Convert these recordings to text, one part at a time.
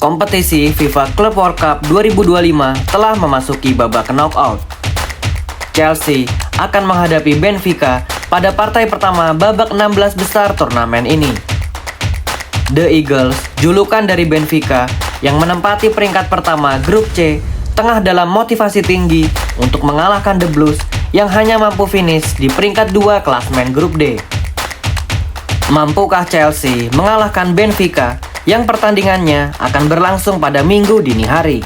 Kompetisi FIFA Club World Cup 2025 telah memasuki babak knockout. Chelsea akan menghadapi Benfica pada partai pertama babak 16 besar turnamen ini. The Eagles, julukan dari Benfica yang menempati peringkat pertama grup C, tengah dalam motivasi tinggi untuk mengalahkan The Blues yang hanya mampu finish di peringkat 2 klasmen grup D. Mampukah Chelsea mengalahkan Benfica yang pertandingannya akan berlangsung pada Minggu dini hari?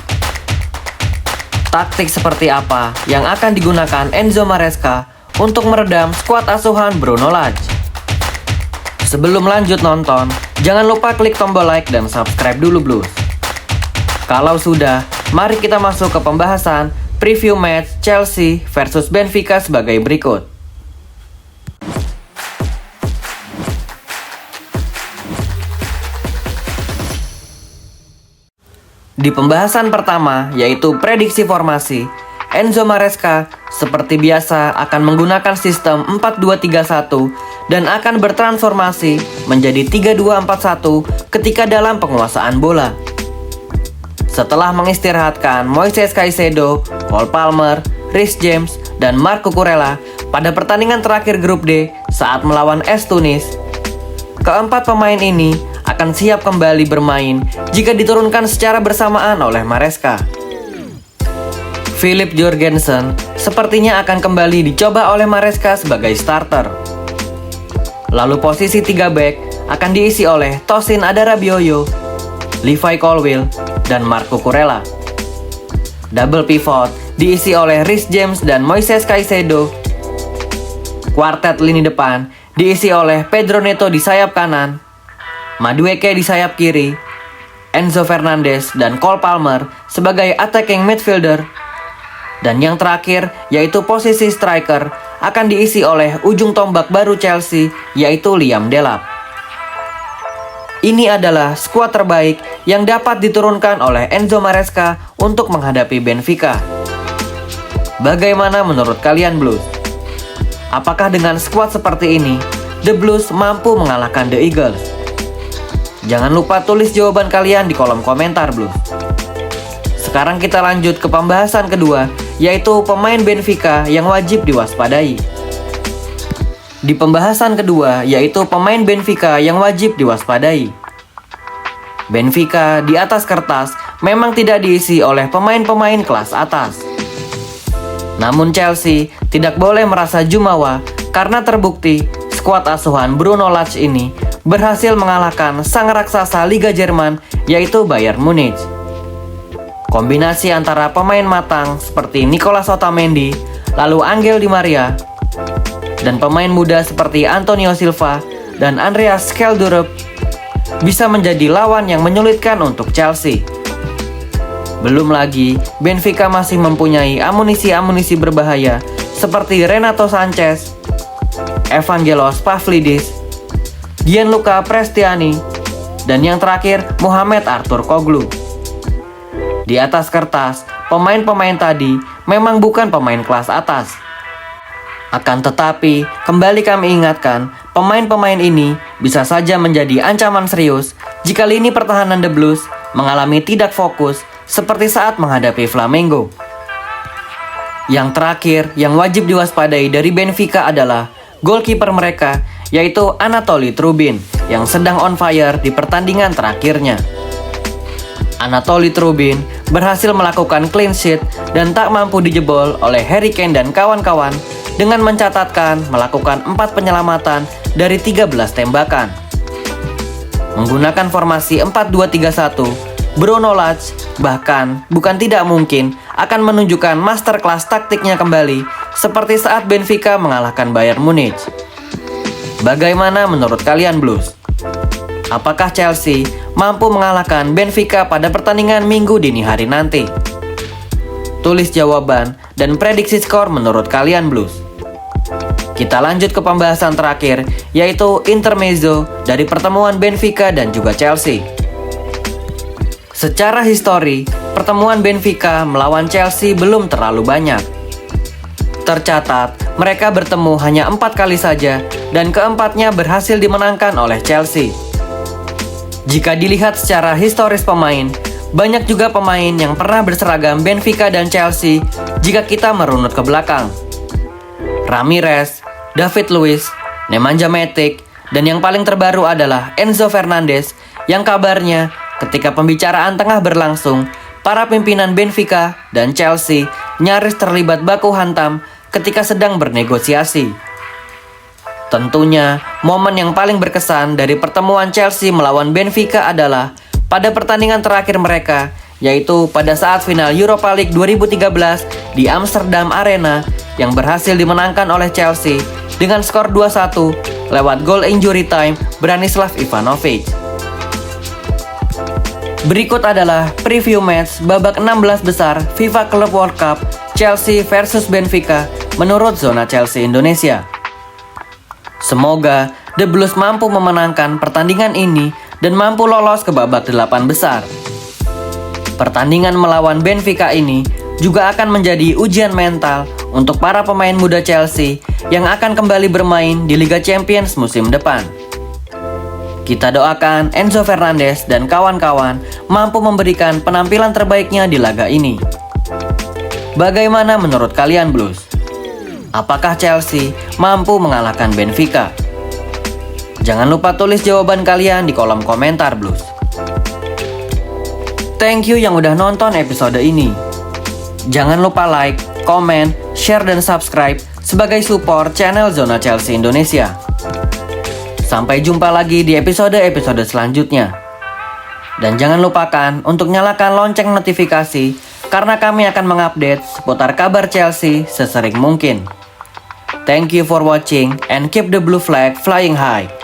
Taktik seperti apa yang akan digunakan Enzo Maresca untuk meredam skuad asuhan Bruno Lage? Sebelum lanjut nonton, jangan lupa klik tombol like dan subscribe dulu Blues. Kalau sudah, mari kita masuk ke pembahasan preview match Chelsea versus Benfica sebagai berikut. Di pembahasan pertama, yaitu prediksi formasi, Enzo Maresca seperti biasa akan menggunakan sistem 4-2-3-1 dan akan bertransformasi menjadi 3-2-4-1 ketika dalam penguasaan bola. Setelah mengistirahatkan Moises Caicedo, Cole Palmer, Reece James, dan Marco Kurela pada pertandingan terakhir grup D saat melawan AS Tunis, keempat pemain ini akan siap kembali bermain jika diturunkan secara bersamaan oleh Maresca. Philip Jorgensen sepertinya akan kembali dicoba oleh Maresca sebagai starter. Lalu posisi 3 back akan diisi oleh Tosin Adarabioyo, Levi Colwill, dan Marco Kurela. Double pivot diisi oleh Reece James dan Moises Caicedo. Kuartet lini depan diisi oleh Pedro Neto di sayap kanan, Madueke di sayap kiri, Enzo Fernandez dan Cole Palmer sebagai attacking midfielder. Dan yang terakhir, yaitu posisi striker, akan diisi oleh ujung tombak baru Chelsea, yaitu Liam Delap. Ini adalah skuad terbaik yang dapat diturunkan oleh Enzo Maresca untuk menghadapi Benfica. Bagaimana menurut kalian Blues? Apakah dengan skuad seperti ini, The Blues mampu mengalahkan The Eagles? Jangan lupa tulis jawaban kalian di kolom komentar Blues. Sekarang kita lanjut ke pembahasan kedua, yaitu pemain Benfica yang wajib diwaspadai. Di pembahasan kedua, yaitu pemain Benfica yang wajib diwaspadai. Benfica di atas kertas memang tidak diisi oleh pemain-pemain kelas atas. Namun Chelsea tidak boleh merasa jumawa karena terbukti skuad asuhan Bruno Lage ini berhasil mengalahkan sang raksasa Liga Jerman, yaitu Bayern Munich. Kombinasi antara pemain matang seperti Nicolas Otamendi, lalu Angel Di Maria, dan pemain muda seperti Antonio Silva dan Andreas Schelderup bisa menjadi lawan yang menyulitkan untuk Chelsea. Belum lagi, Benfica masih mempunyai amunisi-amunisi berbahaya seperti Renato Sanchez, Evangelos Pavlidis, Gianluca Prestiani, dan yang terakhir Mohamed Arthur Koglu. Di atas kertas, pemain-pemain tadi memang bukan pemain kelas atas. Akan tetapi, kembali kami ingatkan, pemain-pemain ini bisa saja menjadi ancaman serius jika lini pertahanan The Blues mengalami tidak fokus seperti saat menghadapi Flamengo. Yang terakhir yang wajib diwaspadai dari Benfica adalah goalkeeper mereka, yaitu Anatoly Trubin yang sedang on fire di pertandingan terakhirnya. Anatoly Trubin berhasil melakukan clean sheet dan tak mampu dijebol oleh Harry Kane dan kawan-kawan dengan mencatatkan melakukan 4 penyelamatan dari 13 tembakan. Menggunakan formasi 4-2-3-1, Bruno Lage bahkan bukan tidak mungkin akan menunjukkan masterclass taktiknya kembali seperti saat Benfica mengalahkan Bayern Munich. Bagaimana menurut kalian Blues? Apakah Chelsea mampu mengalahkan Benfica pada pertandingan Minggu dini hari nanti? Tulis jawaban dan prediksi skor menurut kalian Blues. Kita lanjut ke pembahasan terakhir, yaitu intermezzo dari pertemuan Benfica dan juga Chelsea. Secara histori, pertemuan Benfica melawan Chelsea belum terlalu banyak. Tercatat, mereka bertemu hanya 4 kali saja dan keempatnya berhasil dimenangkan oleh Chelsea. Jika dilihat secara historis pemain, banyak juga pemain yang pernah berseragam Benfica dan Chelsea jika kita merunut ke belakang. Ramirez, David Luiz, Nemanja Matic, dan yang paling terbaru adalah Enzo Fernandez yang kabarnya ketika pembicaraan tengah berlangsung, para pimpinan Benfica dan Chelsea nyaris terlibat baku hantam ketika sedang bernegosiasi. Tentunya, momen yang paling berkesan dari pertemuan Chelsea melawan Benfica adalah pada pertandingan terakhir mereka, yaitu pada saat final Europa League 2013 di Amsterdam Arena yang berhasil dimenangkan oleh Chelsea dengan skor 2-1 lewat gol injury time Branislav Ivanovic. Berikut adalah preview match babak 16 besar FIFA Club World Cup Chelsea versus Benfica menurut Zona Chelsea Indonesia. Semoga The Blues mampu memenangkan pertandingan ini dan mampu lolos ke babak 8 besar. Pertandingan melawan Benfica ini juga akan menjadi ujian mental untuk para pemain muda Chelsea yang akan kembali bermain di Liga Champions musim depan. Kita doakan Enzo Fernandez dan kawan-kawan mampu memberikan penampilan terbaiknya di laga ini. Bagaimana menurut kalian Blues? Apakah Chelsea mampu mengalahkan Benfica? Jangan lupa tulis jawaban kalian di kolom komentar Blues. Thank you yang udah nonton episode ini. Jangan lupa like, komen, share, dan subscribe sebagai support channel Zona Chelsea Indonesia. Sampai jumpa lagi di episode-episode selanjutnya. Dan jangan lupakan untuk nyalakan lonceng notifikasi karena kami akan mengupdate seputar kabar Chelsea sesering mungkin. Thank you for watching and keep the blue flag flying high.